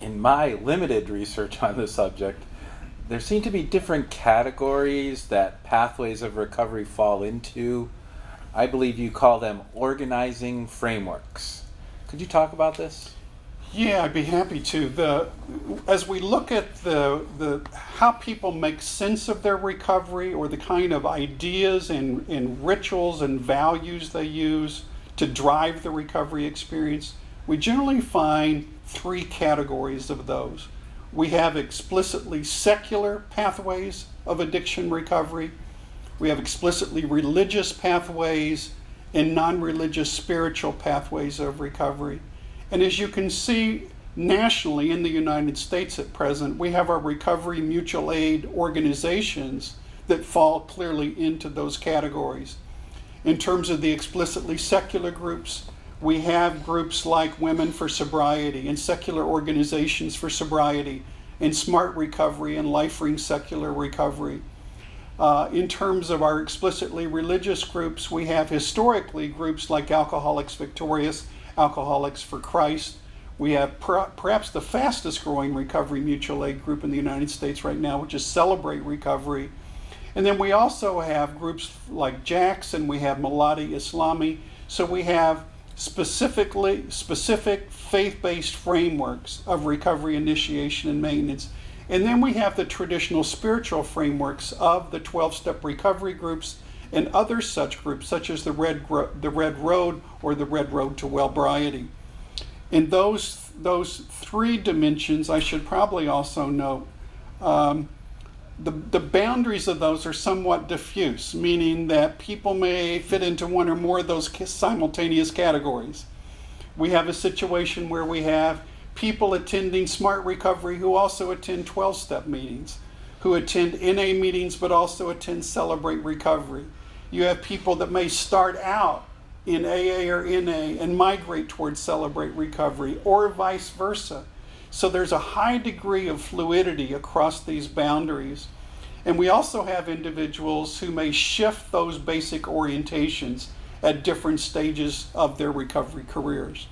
in my limited research on the subject, there seem to be different categories that pathways of recovery fall into. I believe you call them organizing frameworks. Could you talk about this? Yeah, I'd be happy to. As we look at the how people make sense of their recovery, or the kind of ideas and rituals and values they use to drive the recovery experience, we generally find three categories of those. We have explicitly secular pathways of addiction recovery. We have explicitly religious pathways and non-religious spiritual pathways of recovery. And as you can see nationally in the United States at present, we have our recovery mutual aid organizations that fall clearly into those categories. In terms of the explicitly secular groups, we have groups like Women for Sobriety and secular organizations for sobriety and Smart Recovery and Life Ring Secular Recovery. In terms of our explicitly religious groups, we have historically groups like Alcoholics Victorious, Alcoholics for Christ. We have perhaps the fastest growing recovery mutual aid group in the United States right now, which is Celebrate Recovery. And then we also have groups like JACS, and we have Maladi Islami. So we have specific faith-based frameworks of recovery initiation and maintenance. And then we have the traditional spiritual frameworks of the 12-step recovery groups and other such groups, such as the Red Road or the Red Road to Wellbriety. In those three dimensions, I should probably also note, the boundaries of those are somewhat diffuse, meaning that people may fit into one or more of those simultaneous categories. We have a situation where we have people attending Smart Recovery who also attend 12-step meetings, who attend NA meetings but also attend Celebrate Recovery. You have people that may start out in AA or NA and migrate towards Celebrate Recovery, or vice versa. So there's a high degree of fluidity across these boundaries. And we also have individuals who may shift those basic orientations at different stages of their recovery careers.